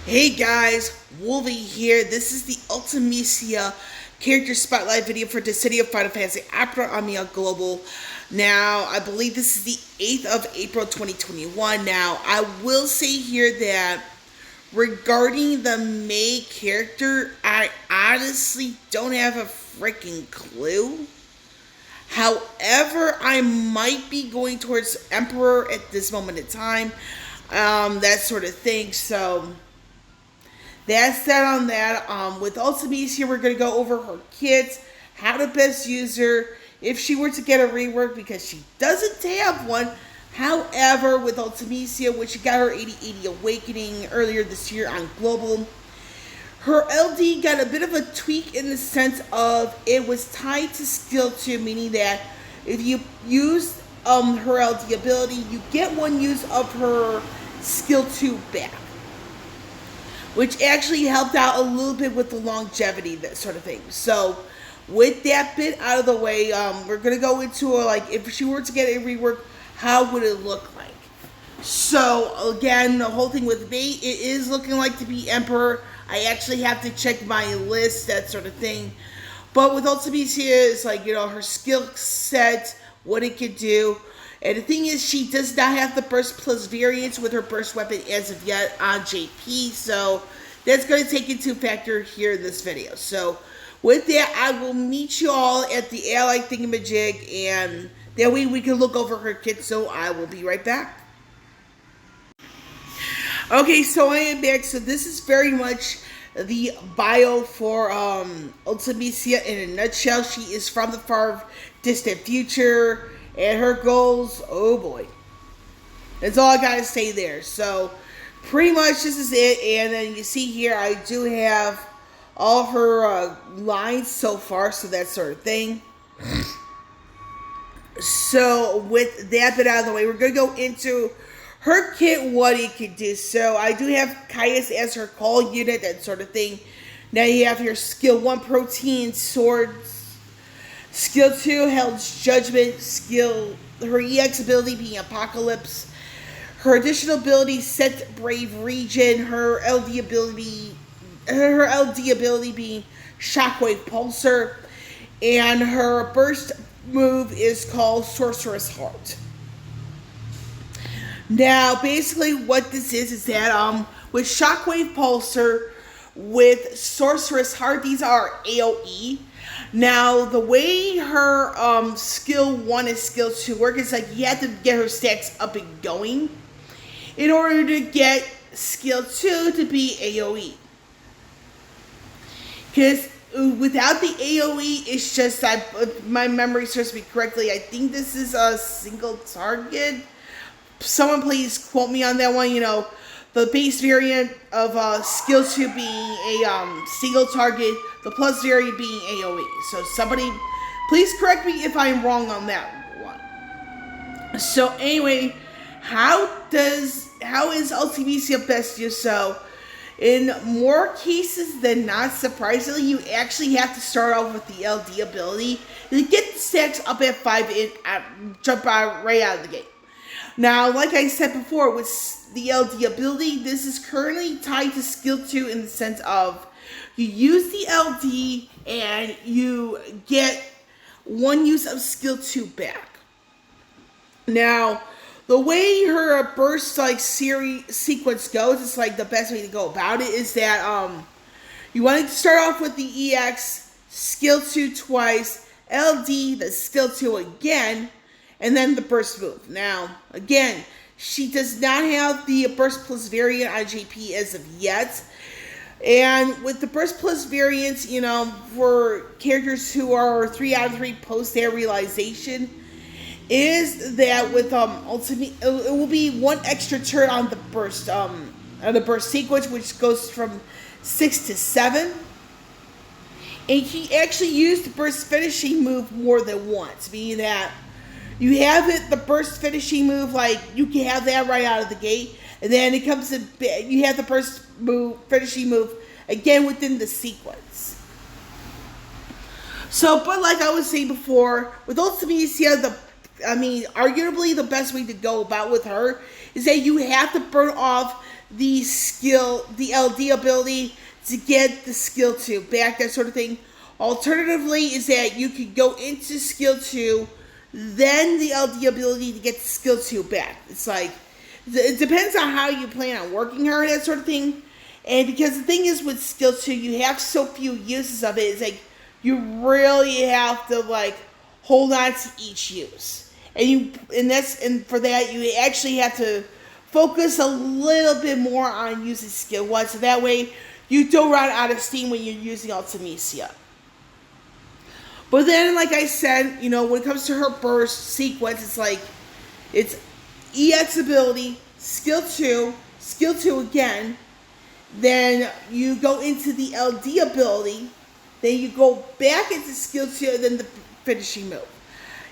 Hey guys, Wolvie here. This is the Ultimecia character spotlight video for the City of Final Fantasy Opera Global. Now, I believe this is the 8th of April 2021. Now, I will say here that regarding the main character, I honestly don't have a freaking clue. However, I might be going towards Emperor at this moment in time. That sort of thing. So that's that on that. With Ultimecia, we're going to go over her kits, how to best use her, if she were to get a rework, because she doesn't have one. However, with Ultimecia, which she got her 8080 Awakening earlier this year on Global, her LD got a bit of a tweak in the sense of it was tied to skill 2, meaning that if you use her LD ability, you get one use of her skill 2 back, which actually helped out a little bit with the longevity, that sort of thing. So with that bit out of the way, we're going to go into if she were to get a rework, how would it look like? So again, the whole thing with me, it is looking like to be Emperor. I actually have to check my list, that sort of thing. But with Ultimecia, it's her skill set, what it could do. And the thing is, she does not have the burst plus variance with her burst weapon as of yet on JP. So that's going to take into factor here in this video. So with that, I will meet you all at the ally thingamajig, and that way we can look over her kit. So I will be right back. Okay, so I am back. So this is very much the bio for Ultimecia in a nutshell. She is from the far distant future, and her goals, oh boy. That's all I gotta say there. So pretty much this is it. And then you see here, I do have all her lines so far, so that sort of thing. So with that bit out of the way, we're gonna go into her kit, what it could do. So I do have Hiatus as her call unit, that sort of thing. Now you have your skill 1 protein swords, skill 2 Hell's Judgment, her EX ability being Apocalypse, her additional ability Set Brave Region, her LD ability being Shockwave Pulsar, and her burst move is called Sorceress Heart. Now, basically what this is that with Shockwave Pulsar, with Sorceress Heart, these are AoE. Now, the way her skill 1 and skill 2 work is you have to get her stacks up and going in order to get skill 2 to be AoE. Because without the AoE, it's just, my memory serves me correctly, I think this is a single target. Someone please quote me on that one. The base variant of skill 2 being a single target, the plus variant being AoE. So somebody please correct me if I'm wrong on that one. So anyway, how is Ultimecia best used? So in more cases than not, surprisingly, you actually have to start off with the LD ability to get the stacks up at 5 and jump out right out of the gate. Now, like I said before, with the LD ability, this is currently tied to skill 2 in the sense of you use the LD and you get one use of skill 2 back. Now, the way her burst sequence goes, it's the best way to go about it is that you want to start off with the EX, skill 2 twice, LD, the skill 2 again, and then the burst move. Now, again, she does not have the burst plus variant on JP as of yet. And with the burst plus variants, for characters who are 3 out of 3 post their realization, is that with Ultimate, it will be 1 extra turn on the burst sequence, which goes from 6 to 7. And he actually used the burst finishing move more than once, meaning that you have the burst finishing move, you can have that right out of the gate, and then it comes to, you have the burst finishing move again within the sequence. So, but like I was saying before, with Ultimecia, arguably the best way to go about with her is that you have to burn off the skill, the LD ability to get the skill 2 back, that sort of thing. Alternatively, is that you could go into skill 2, then the LD ability to get the skill 2 back. It's like, it depends on how you plan on working her, that sort of thing. And because the thing is with skill 2, you have so few uses of it, it's like, you really have to like hold on to each use. And for that, you actually have to focus a little bit more on using skill 1, so that way you don't run out of steam when you're using Ultimecia. But then, like I said, you know, when it comes to her burst sequence, it's like, it's EX ability, skill 2 again, then you go into the LD ability, then you go back into skill 2, and then the finishing move.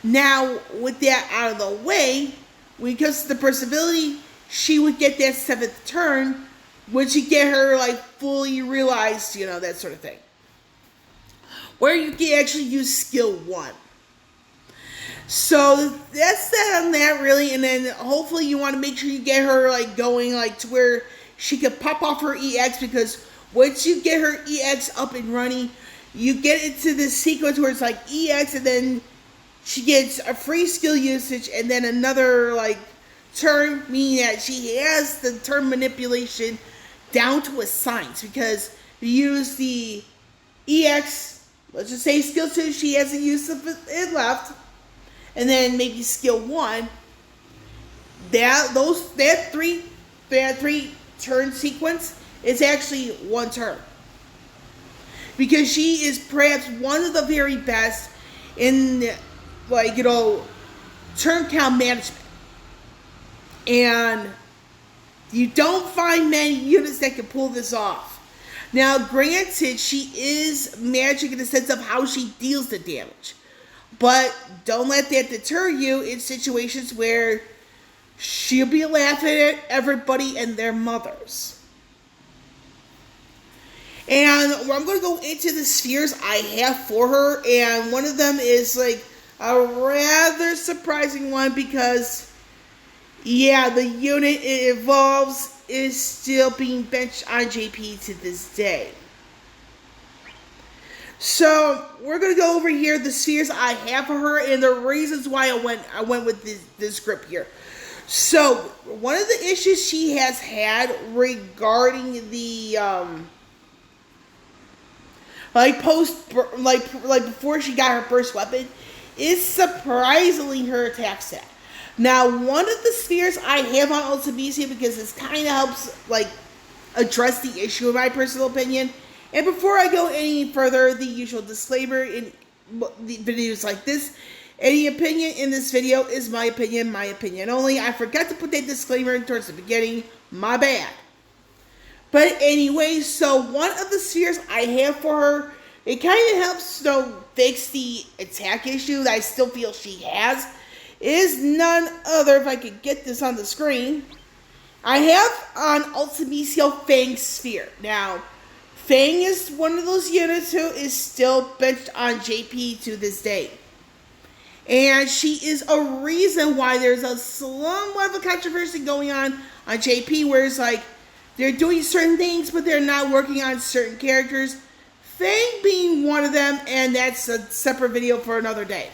Now, with that out of the way, when it comes to the burst ability, she would get that 7th turn, when she get her, like, fully realized, you know, that sort of thing. Where you can actually use skill 1. So, that's that on that, really, and then hopefully you want to make sure you get her, like, going, like, to where she can pop off her EX, because once you get her EX up and running, you get into this sequence where it's like EX, and then she gets a free skill usage, and then another, like, turn, meaning that she has the turn manipulation down to a science, because you use the EX, let's just say skill 2, she hasn't used it left, and then maybe skill 1, that three turn sequence is actually 1 turn. Because she is perhaps one of the very best in, like, you know, turn count management. And you don't find many units that can pull this off. Now, granted, she is magic in the sense of how she deals the damage. But don't let that deter you in situations where she'll be laughing at everybody and their mothers. And I'm going to go into the spheres I have for her, and one of them is like a rather surprising one because, yeah, the unit it evolves is still being benched on JP to this day. So we're going to go over here the spheres I have for her and the reasons why I went with this group here. So one of the issues she has had regarding the before she got her first weapon is surprisingly her attack stat. Now, one of the spheres I have on Ultimecia, because this kind of helps like address the issue in my personal opinion. And before I go any further, the usual disclaimer in the videos like this, any opinion in this video is my opinion only. I forgot to put that disclaimer towards the beginning, my bad. But anyway, so one of the spheres I have for her, it kind of helps, fix the attack issue that I still feel she has, is none other, if I could get this on the screen, I have on Ultimecia Fang's sphere. Now, Fang is one of those units who is still benched on JP to this day. And she is a reason why there's a somewhat of a controversy going on JP, where it's like, they're doing certain things, but they're not working on certain characters. Fang being one of them, and that's a separate video for another day.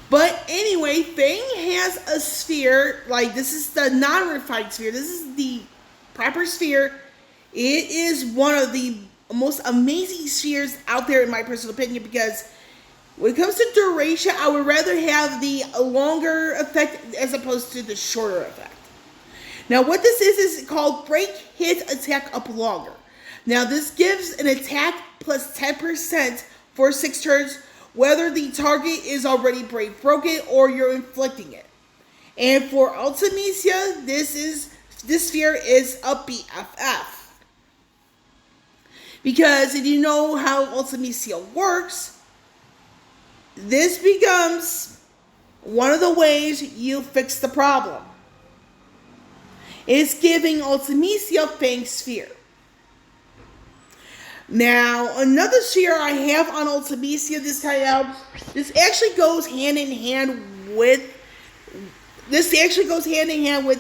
But anyway, Fang has a sphere, like this is the non-refined sphere. This is the proper sphere. It is one of the most amazing spheres out there in my personal opinion, because when it comes to duration, I would rather have the longer effect as opposed to the shorter effect. Now, what this is called break, hit, attack up longer. Now, this gives an attack plus 10% for 6 turns, whether the target is already brave broken or you're inflicting it. And for Ultimecia, this sphere is a BFF. Because if you know how Ultimecia works, this becomes one of the ways you fix the problem. It's giving Ultimecia Fang sphere. Now, another sphere I have on Ultimecia, this actually goes hand in hand with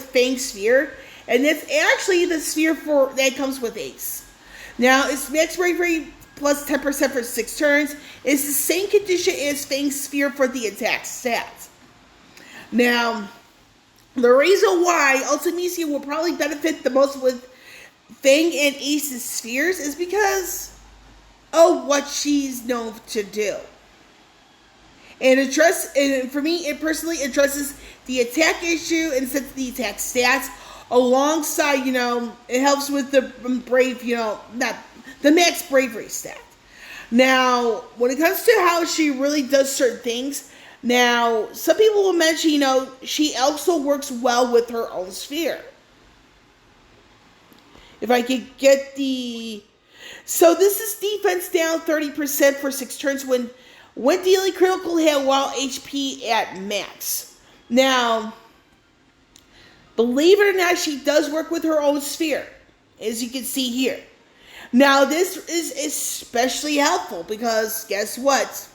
Fang sphere, And it's actually the sphere that comes with Ace. Now, it's max bravery plus 10% for 6 turns. It's the same condition as Fang's sphere for the attack stats. Now, the reason why Ultimecia will probably benefit the most with Fang and Ace's spheres is because of what she's known to do. And for me, it personally addresses the attack issue and sets the attack stats alongside, it helps with the the max bravery stat. Now, when it comes to how she really does certain things, now, some people will mention, she also works well with her own sphere. If I could get So this is defense down 30% for 6 turns when dealing critical hit while HP at max. Now, believe it or not, she does work with her own sphere, as you can see here. Now, this is especially helpful because, guess what?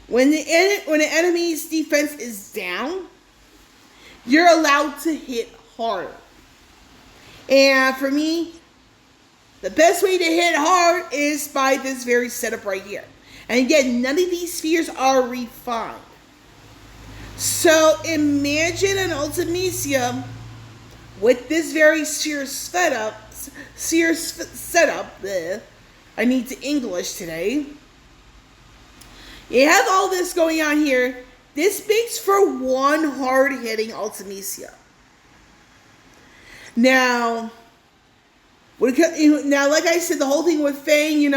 When the enemy's defense is down, you're allowed to hit harder. And for me, the best way to hit hard is by this very setup right here. And again, none of these spheres are refined. So imagine an Ultimecia with this very sphere setup. I need to English today. You have all this going on here. This makes for one hard-hitting Ultimecia. Now, like I said, the whole thing with Fang,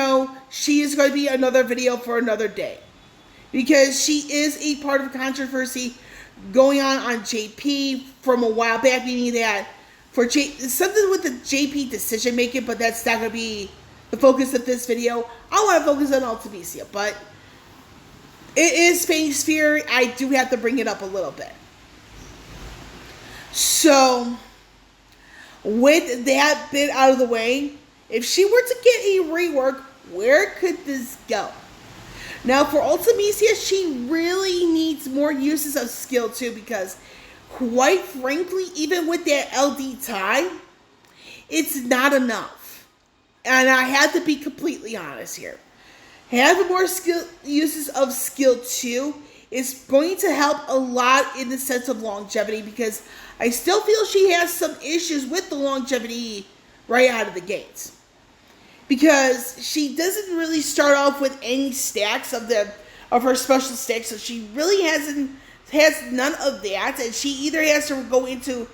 she is going to be another video for another day. Because she is a part of controversy going on JP from a while back, meaning that something with the JP decision making, but that's not going to be the focus of this video. I want to focus on Ultimecia, but it is Fang's sphere. I do have to bring it up a little bit. So, with that bit out of the way, if she were to get a rework, where could this go? Now, for Ultimecia, she really needs more uses of skill 2 because, quite frankly, even with that LD tie, it's not enough. And I have to be completely honest here. Having more uses of skill 2 is going to help a lot in the sense of longevity because I still feel she has some issues with the longevity right out of the gates. Because she doesn't really start off with any stacks of her special stacks, so she really has none of that, and she either has to go into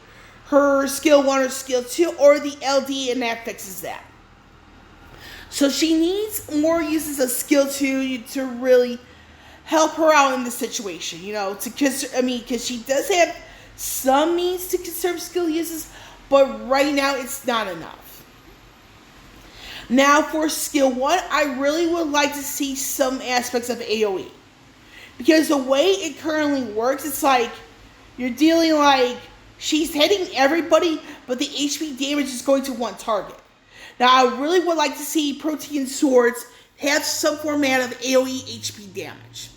her skill 1 or skill 2 or the LD, and that fixes that. So she needs more uses of skill 2 to really help her out in the situation, because she does have some means to conserve skill uses, but right now it's not enough. Now for skill 1, I really would like to see some aspects of AoE. Because the way it currently works, it's like you're dealing she's hitting everybody, but the HP damage is going to one target. Now, I really would like to see Protean Swords have some format of AoE HP damage.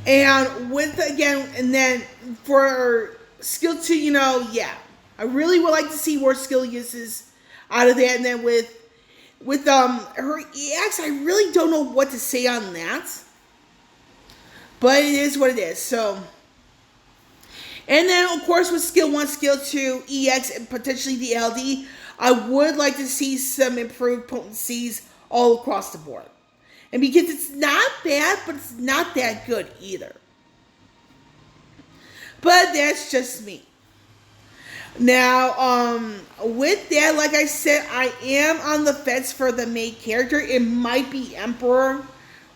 And then for skill 2, I really would like to see more skill uses out of that. And then with her EX, I really don't know what to say on that. But it is what it is. So, and then of course with skill 1, skill 2, EX, and potentially the LD, I would like to see some improved potencies all across the board. And because it's not bad, but it's not that good either. But that's just me. Now, with that, like I said, I am on the fence for the main character. It might be Emperor.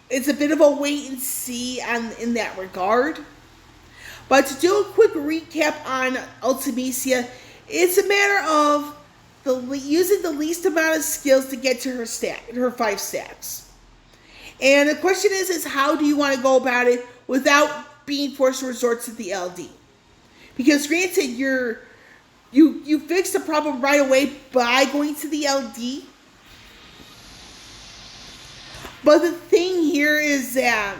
It's a bit of a wait and see in that regard. But to do a quick recap on Ultimecia, it's a matter of using the least amount of skills to get to her 5 stacks. And the question is how do you want to go about it without being forced to resort to the LD? Because granted, you fix the problem right away by going to the LD. But the thing here is that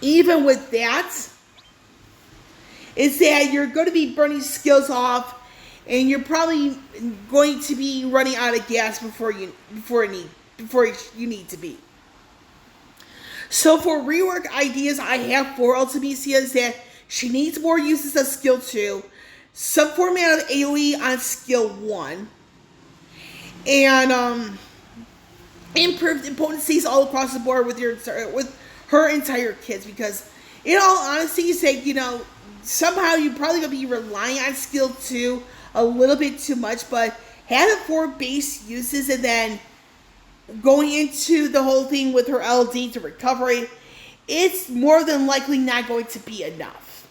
even with that, is that you're going to be burning skills off, and you're probably going to be running out of gas before you need to be. So for rework ideas I have for Ultimecia is that she needs more uses of skill 2, some format of AoE on skill 1, and improved potencies all across the board with her entire kits, because in all honesty, somehow you're probably going to be relying on skill 2 a little bit too much, but having 4 base uses and then going into the whole thing with her LD to recovery, it's more than likely not going to be enough.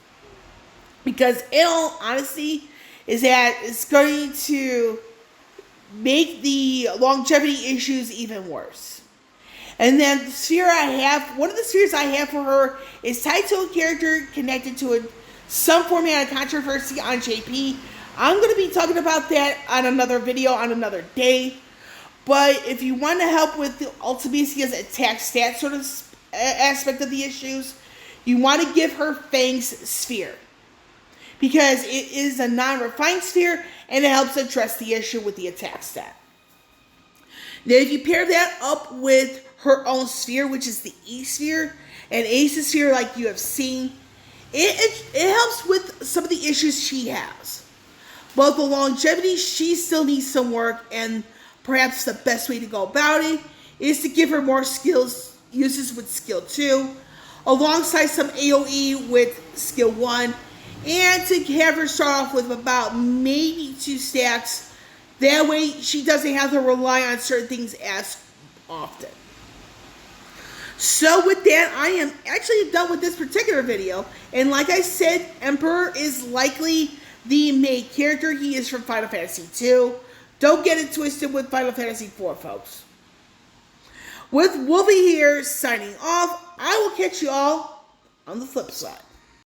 Because in all honesty, is that it's going to make the longevity issues even worse. And then one of the spheres I have for her is tied to a character connected to some format of controversy on JP. I'm going to be talking about that on another video on another day. But if you want to help with the Ultimecia's attack stat sort of aspect of the issues, you want to give her Fang's sphere, because it is a non-refined sphere and it helps address the issue with the attack stat. Now, if you pair that up with her own sphere, which is the E sphere, and Ace's sphere, like you have seen, it helps with some of the issues she has. But the longevity, she still needs some work, and perhaps the best way to go about it is to give her more skills uses with skill 2, alongside some AoE with skill 1, and to have her start off with about maybe 2 stacks. That way she doesn't have to rely on certain things as often. So with that, I am actually done with this particular video. And like I said, Emperor is likely the main character. He is from Final Fantasy II. Don't get it twisted with Final Fantasy IV, folks. With Wolvie here, signing off. I will catch you all on the flip side.